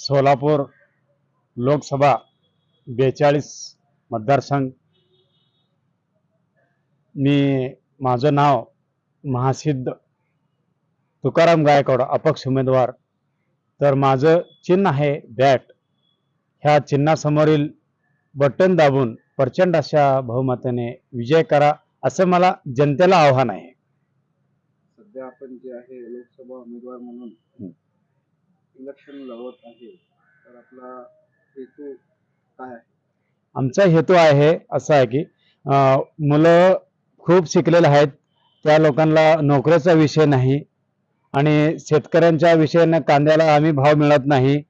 सोलापूर लोकसभा 42 मतदारसंघ। माझं नाव महासिद्ध तुकाराम गायकवाड, अपक्ष उमेदवार। तर माझं चिन्ह आहे बॅट। ह्या चिन्हासमोरील बटन दाबून प्रचंड अशा बहुमताने विजय करा, असं मला जनतेला आव्हान आहे। सध्या आपण जे आहे लोकसभा उमेदवार म्हणून इलेक्शन लढवत आहे, तर आपला हेतू काय आहे? आमचा हेतू आहे असा आहे की मुलं खूप शिकलेले आहेत, त्या लोकांना नोकरीचा विषय नाही आणि शेतकऱ्यांच्या विषयाने कांद्याला हमी भाव मिळत नाही,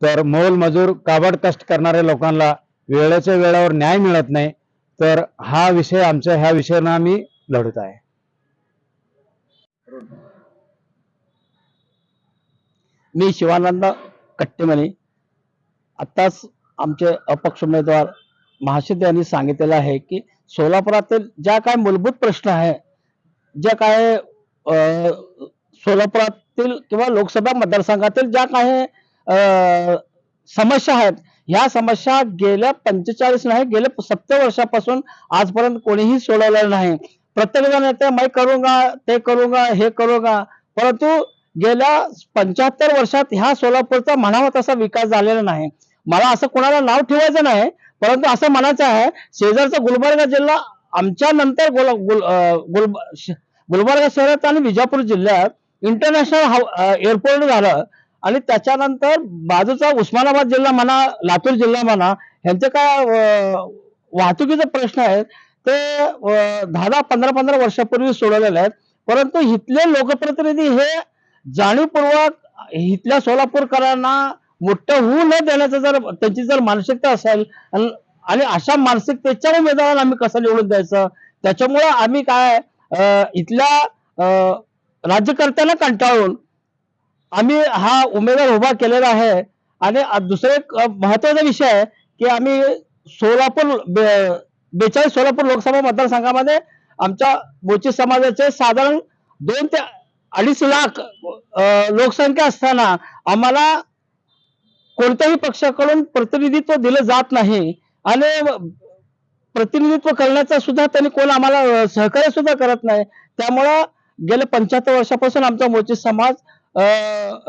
तर मोलमजूर काबाड कष्ट करणाऱ्या लोकांना वेळेच्या वेळेवर न्याय मिळत नाही। तर हा विषय आमच्या ह्या विषयाने आम्ही लढत आहे। मी शिवानंद कट्टेमणी। आत्ताच आमचे अपक्ष उमेदवार महासिद्ध यांनी सांगितलेलं आहे की सोलापुरातील ज्या काय मूलभूत प्रश्न आहे, ज्या काय सोलापुरातील किंवा लोकसभा मतदारसंघातील ज्या काही समस्या आहेत, ह्या समस्या गेल्या 45 नाही गेल्या 70 वर्षापासून आजपर्यंत कोणीही सोडवलेलं नाही। प्रत्येक जण येते मैं करूंगा, ते करूंगा, हे करूंगा, परंतु गेल्या 75 वर्षात ह्या सोलापूरचा म्हणावा तसा विकास झालेला नाही। मला असं कोणाला नाव ठेवायचं नाही, परंतु असं म्हणायचं आहे शेजारचा गुलबर्गा जिल्हा आमच्या नंतर गुलबर्गा शहरात आणि विजापूर जिल्ह्यात इंटरनॅशनल एअरपोर्ट झालं आणि त्याच्यानंतर बाजूचा उस्मानाबाद जिल्हा म्हणा, लातूर जिल्हा म्हणा, यांचे काय वाहतुकीचे प्रश्न आहेत ते 10-15 वर्षापूर्वी सोडवलेले आहेत। परंतु इथले लोकप्रतिनिधी हे जाणीवपूर्वक इथल्या सोलापूरकरांना मोठं होऊ न देण्याचं जर त्यांची जर मानसिकता असेल आणि अशा मानसिकतेच्या उमेदवारांना आम्ही कसं निवडून द्यायचं, त्याच्यामुळे आम्ही काय इथल्या राज्यकर्त्यांना कंटाळून आम्ही हा उमेदवार उभा केलेला आहे। आणि दुसरा एक महत्वाचा विषय आहे की आम्ही 42 सोलापूर लोकसभा मतदारसंघामध्ये आमच्या मोची समाजाचे साधारण 2 ते 2.5 लाख लोकसंख्या असताना आम्हाला कोणत्याही पक्षाकडून प्रतिनिधित्व दिलं जात नाही आणि प्रतिनिधित्व करण्याचा सुद्धा त्यांनी कोण आम्हाला सहकार्य सुद्धा करत नाही। त्यामुळे गेल्या 75 वर्षापासून आमचा मोची समाज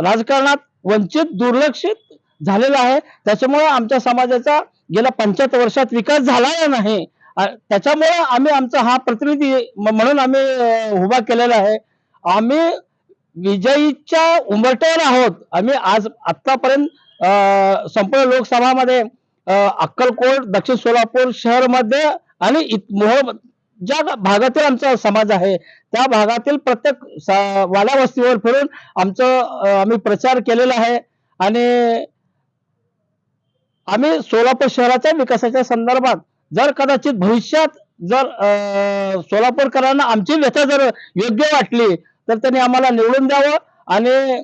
राजकारणात वंचित दुर्लक्षित झालेला आहे। त्याच्यामुळे आमच्या समाजाचा गेल्या 75 वर्षात विकास झाला नाही। त्याच्यामुळे आम्ही आमचा हा प्रतिनिधी म्हणून आम्ही उभा केलेला आहे। आम्ही विजयीच्या उंबरठ्यावर आहोत। आम्ही आज आतापर्यंत संपूर्ण लोकसभामध्ये अक्कलकोट, दक्षिण सोलापूर शहरमध्ये आणि ज्या भागातील आमचा समाज आहे त्या भागातील प्रत्येक वाड्या वस्तीवर फिरून आम्ही प्रचार केलेला आहे आणि आम्ही सोलापूर शहराच्या विकासाच्या संदर्भात जर कदाचित भविष्यात जर सोलापूरकरांना आमची व्यथा जर योग्य वाटली तर त्यांनी आम्हाला निवडून द्यावं आणि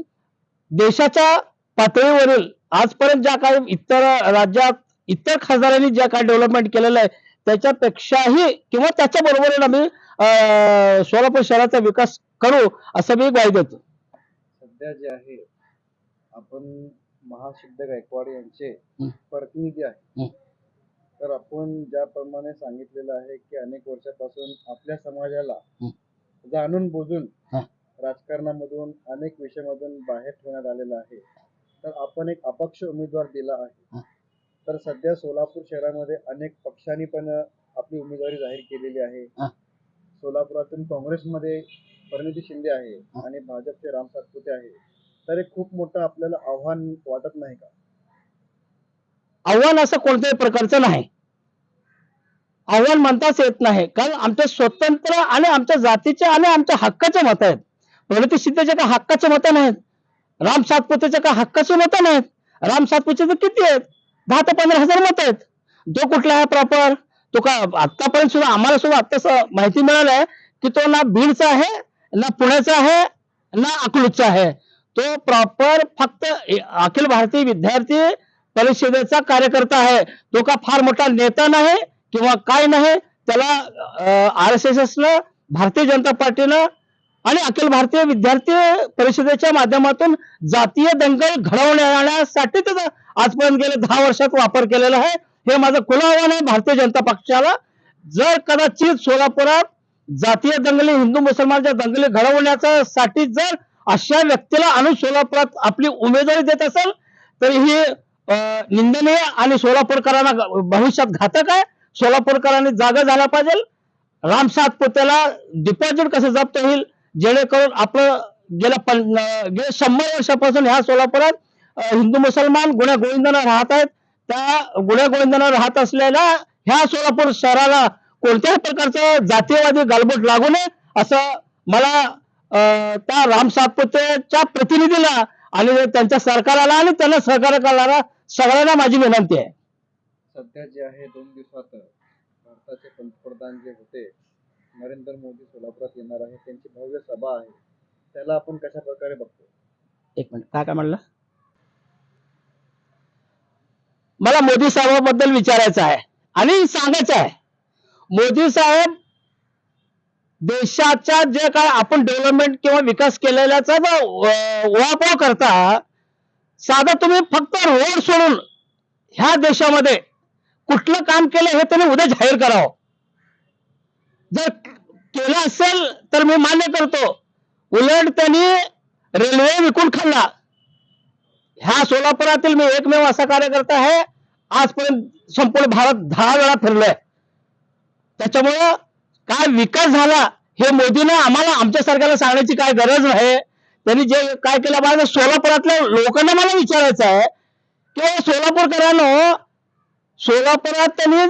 देशाच्या पातळीवरील आजपर्यंत ज्या काही इतर राज्यात इतर खासदारांनी ज्या काही डेव्हलपमेंट केलेलं आहे त्याच्यापेक्षाही किंवा त्याच्या बरोबरीने आम्ही सोलापूर शहराचा विकास करू असं मी ग्वाही देतो। सध्या जे आहे आपण महासिद्ध गायकवाड यांचे प्रतिनिधी आहे, तर आपण ज्याप्रमाणे सांगितलेलं आहे की अनेक वर्षापासून आपल्या समाजाला जाणून बुजून राजकारणामधून अनेक विषयामधून बाहेर ठेवण्यात आलेलं आहे, तर आपण एक अपक्ष उमेदवार दिला आहे। तर सध्या सोलापूर शहरामध्ये अनेक पक्षांनी पण आपली उमेदवारी जाहीर केलेली आहे। सोलापुरातून काँग्रेसमध्ये परिणिती शिंदे आहे आणि भाजपचे राम सातपुते आहे, तर एक खूप मोठं आपल्याला आव्हान वाटत नाही का? आव्हान असं कोणत्याही प्रकारचं नाही, आव्हान म्हणताच येत नाही, कारण आमचे स्वतंत्र आणि आमच्या जातीचे आणि आमच्या हक्काचे मत आहेत। परिणिती शिंदेचे काय हक्काचे मत नाहीत, राम सातपुतेचे काय हक्काचे मत नाहीत। राम सातपुतेचे किती आहेत? 10 ते 15 हजार मत आहेत। तो कुठला आहे प्रॉपर? तो का आतापर्यंत सुद्धा आम्हाला सुद्धा आता माहिती मिळालंय की तो ना बीडचा आहे, ना पुण्याचा आहे, ना अकलूजचा आहे। तो प्रॉपर फक्त अखिल भारतीय विद्यार्थी परिषदेचा कार्यकर्ता आहे। तो का फार मोठा नेता नाही किंवा काय नाही। त्याला RSS भारतीय जनता पार्टीनं आणि अखिल भारतीय विद्यार्थी परिषदेच्या माध्यमातून जातीय दंगल घडवण्यासाठी त्याचा आजपर्यंत गेल्या 10 वर्षात वापर केलेला आहे. हे माझं खुलं आव्हान आहे भारतीय जनता पक्षाला. जर कदाचित सोलापुरात जातीय दंगली, हिंदू मुसलमानच्या दंगली घडवण्यासाठी जर अशा व्यक्तीला आणून सोलापुरात आपली उमेदवारी देत असेल तर ही निंदनीय आणि सोलापूरकरांना भविष्यात घातक आहे. सोलापूरकरांनी जागा झाला पाहिजे. राम सातपुतेला डिपॉझिट कसं जप्त होईल, जेणेकरून आपलं गेल्या 100 वर्षापासून ह्या सोलापुरात हिंदू मुसलमान गुण्या गोविंदानं राहत आहेत. त्या गुण्या गोविंदानं राहत असलेल्या ह्या सोलापूर शहराला कोणत्याही प्रकारचं जातीयवादी गालबोट लागू नये असं मला त्या राम सातपुतेच्या प्रतिनिधीला आणि त्यांच्या सरकारला आणि त्यांना सहकार्य करणारा सगळ्यांना माझी विनंती आहे. सध्या जे आहे 2 दिवसात भारताचे पंतप्रधान जे होते नरेंद्र मोदी सोलापुरात येणार आहे, त्यांची भव्य सभा आहे, त्याला आपण कशा प्रकारे बघतो? एक मिनिट, काय म्हणलं? मला मोदी साहेबांबद्दल विचारायचं आहे आणि सांगायचं आहे. मोदी साहेब देशाच्या जे काय आपण डेव्हलपमेंट किंवा विकास केलेल्याचा उहापोह करता, साधा तुम्ही फक्त रोड सोडून ह्या देशामध्ये कुठलं काम केलं हे त्यांनी उद्या जाहीर करावं. जर केलं असेल तर मी मान्य करतो. उलट त्यांनी रेल्वे विकून खाल्ला. ह्या सोलापुरातील मी एकमेव असा कार्यकर्ता आहे आजपर्यंत संपूर्ण भारत 10 वेळा फिरलोय. त्याच्यामुळं काय विकास झाला हे मोदीने आम्हाला, आमच्या सरकारला सांगण्याची काय गरज नाही. त्यांनी जे काय केलं पाहिजे सोलापुरातल्या लोकांना मला विचारायचं आहे की सोलापूरकरांनो, सोलापुरात त्यांनी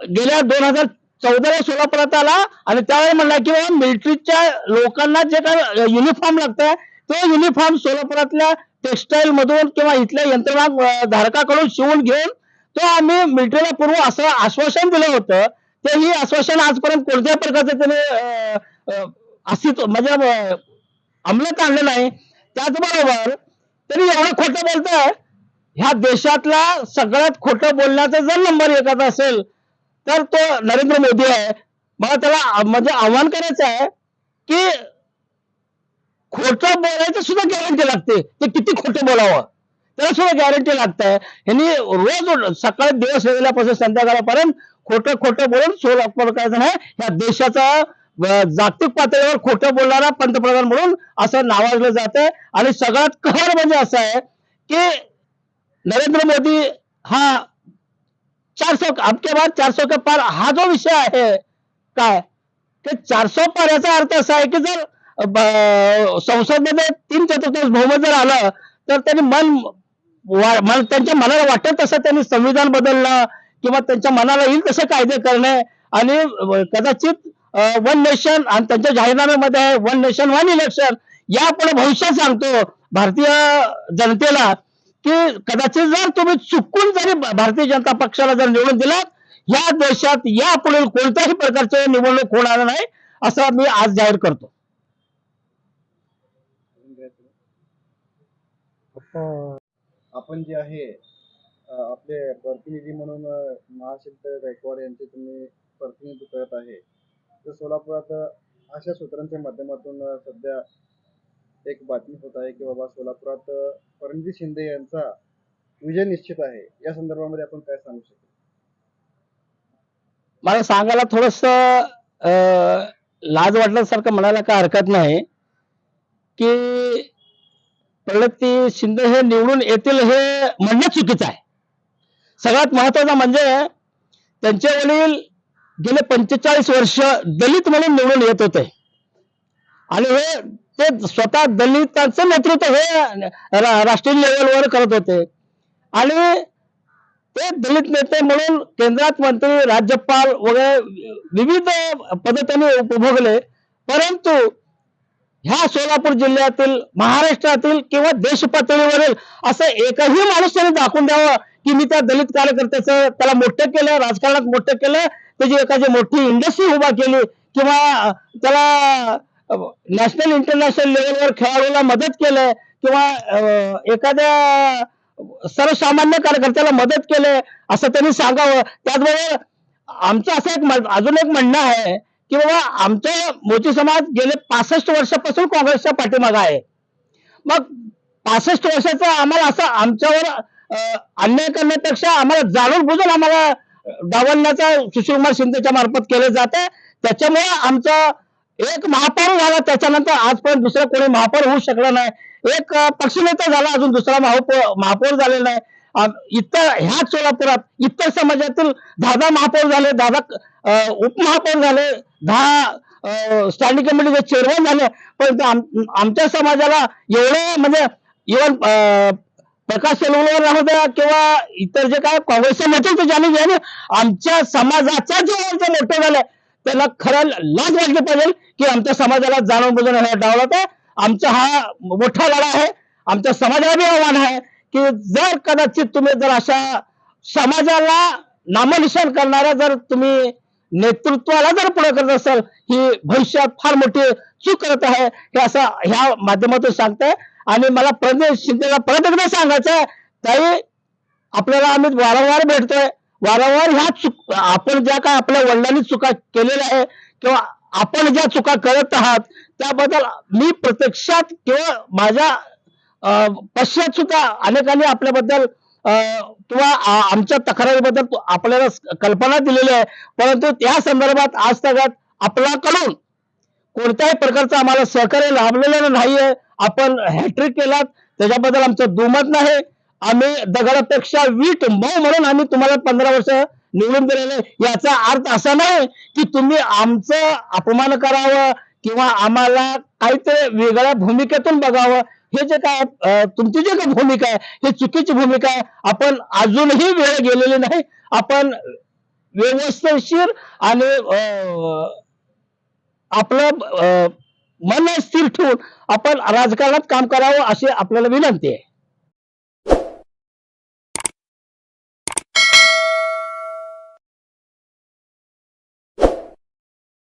गेल्या 2014ला सोलापुरात आला आणि त्यावेळी म्हणला की मिलिटरीच्या लोकांना जे काय युनिफॉर्म लागतं तो युनिफॉर्म सोलापुरातल्या टेक्सटाईल मधून किंवा इथल्या यंत्रणा धारकाकडून शिवून घेऊन तो आम्ही मिलिटरीला पुरवू असं आश्वासन दिलं होतं. ते ही आश्वासन आजपर्यंत कोणत्या प्रकारचं त्याने अस्तित्व म्हणजे अंमलात आणलं नाही. त्याचबरोबर त्यांनी एवढं खोटं बोलतंय. ह्या देशातला सगळ्यात खोटं बोलण्याचा जर नंबर 1 असेल तर तो नरेंद्र मोदी आहे. मला त्याला म्हणजे आव्हान करायचं आहे की खोटं बोलायचं सुद्धा गॅरंटी लागते. ते किती खोटं बोलावं त्याला सुद्धा गॅरंटी लागतंय. ह्यांनी रोज सकाळी दिवस वेळेलापासून संध्याकाळपर्यंत खोटं खोटं बोलून सोलापूर करायचं नाही. ह्या देशाचा जागतिक पातळीवर खोटं बोलणारा पंतप्रधान म्हणून असं नावाजलं जातंय. आणि सगळ्यात कहर म्हणजे असं आहे की नरेंद्र मोदी हा 400 आपके बाद 400 के पार हा जो विषय आहे काय ते 400 पार याचा अर्थ असा आहे की जर संसदमध्ये 3/4 बहुमत जर आलं तर त्यांनी त्यांच्या मनाला वाटत तसं त्यांनी संविधान बदलणं किंवा त्यांच्या मनाला येईल तसे कायदे करणे आणि कदाचित 1 नेशन आणि त्यांच्या जाहीरनाम्यामध्ये आहे 1 नेशन 1 इलेक्शन. यापुढे भविष्यात सांगतो भारतीय जनतेला की कदाचित जर तुम्ही चुकून जरी भारतीय जनता पक्षाला जर निवडून दिलात या देशात यापुढील कोणत्याही प्रकारचे निवडणूक होणार नाही असं मी आज जाहीर करतो. आपण जे आहे आपले प्रतिनिधी म्हणून महासिद्ध गायकवाड यांचे तुम्ही प्रतिनिधित्व करत आहे, तर सोलापुरात अशा सूत्रांच्या माध्यमातून सध्या एक बातमी होत आहे की बाबा सोलापुरात रणजित शिंदे यांचा विजय निश्चित आहे. या संदर्भामध्ये आपण काय सांगू शकतो? मला सांगायला थोडस लाज वाटल्यासारखं म्हणायला काय हरकत नाही की प्रणिती शिंदे हे निवडून येतील हे म्हणणं चुकीचं आहे. सगळ्यात महत्वाचं म्हणजे त्यांचे वडील गेले 45 वर्ष दलित म्हणून निवडून येत होते आणि हे ते स्वतः दलितांचं नेतृत्व हे राष्ट्रीय लेवलवर करत होते आणि ते दलित नेते म्हणून केंद्रात मंत्री, राज्यपाल वगैरे विविध पद त्यांनी उपभोगले. परंतु ह्या सोलापूर जिल्ह्यातील, महाराष्ट्रातील किंवा देश पातळीवरील असं एकही माणूस त्यांनी दाखवून द्यावं की मी त्या दलित कार्यकर्त्याचं त्याला मोठं केलं, राजकारणात मोठं केलं, त्याची एखादी मोठी इंडस्ट्री उभा केली किंवा त्याला नॅशनल इंटरनॅशनल लेवलवर खेळाडूला मदत केलं किंवा एखाद्या सर्वसामान्य कार्यकर्त्याला मदत केले असं त्यांनी सांगावं. त्याचबरोबर आमचं असं अजून एक म्हणणं आहे की बाबा आमचा मोची समाज गेले 65 वर्षापासून काँग्रेसच्या पाठीमागे आहे. मग 65 वर्षाचा आम्हाला असं आमच्यावर अन्याय करण्यापेक्षा आम्हाला जाणून बुजून आम्हाला डावलण्याचा सुशीलकुमार शिंदेच्या मार्फत केलं जाते. त्याच्यामुळे आमचा एक महापौर झाला, त्याच्यानंतर आजपर्यंत दुसरा कोणी महापौर होऊ शकला नाही. एक पक्षनेता झाला, अजून दुसरा महापौर झालेला नाही. इतर ह्या सोलापुरात इतर समाजातील 10 महापौर झाले, 10 उपमहापौर झाले, 10 स्टँडिंग कमिटीचे चेअरमन झाले. पण आमच्या समाजाला एवढे म्हणजे इव्हन प्रकाश तेलुगुवर राहू द्या किंवा इतर जे काय काँग्रेसचे नेते ज्याने आमच्या समाजाचा जे मोठे झाले त्याला खरं लाज वाटली पाहिजे की आमच्या समाजाला जाणून बुजून हे डावलत आहे. आमचा हा मोठा लढा आहे. आमच्या समाजाला बी आव्हान आहे की जर कदाचित तुम्ही जर अशा समाजाला नामनिशाण करणाऱ्या जर तुम्ही नेतृत्वाला जर पुढे करत असाल, ही भविष्यात फार मोठी चूक करत आहे हे असं ह्या माध्यमातून सांगतंय. आणि मला प्रणित शिंदेला परत एकदा सांगायचं, ताई आपल्याला आम्ही वारंवार भेटतोय, वारंवार ह्या चूक आपण ज्या काय आपल्या वडिलांनी चुका केलेल्या आहे किंवा आपण ज्या चुका करत आहात त्याबद्दल मी प्रत्यक्षात किंवा माझ्या पश्चात सुद्धा अनेकांनी आपल्याबद्दल किंवा आमच्या तक्रारीबद्दल आपल्याला कल्पना दिलेली आहे. परंतु त्या संदर्भात आज तक आपल्याकडून कोणत्याही प्रकारचं आम्हाला सहकार्य लाभलेलं नाहीये. आपण हॅट्रिक केलात त्याच्याबद्दल आमचं दुमत नाही. आम्ही दगडापेक्षा वीट मऊ म्हणून आम्ही तुम्हाला 15 वर्ष निवडून दिलेले. याचा अर्थ असा नाही की तुम्ही आमचं अपमान करावं किंवा आम्हाला काहीतरी वेगळ्या भूमिकेतून बघावं. हे जे काय तुमची जी काही भूमिका आहे ही चुकीची भूमिका आहे. आपण अजूनही वेळ गेलेली नाही. आपण व्यवस्थितशीर आणि आपलं मन स्थिर ठेवून आपण राजकारणात काम करावं अशी आपल्याला विनंती आहे.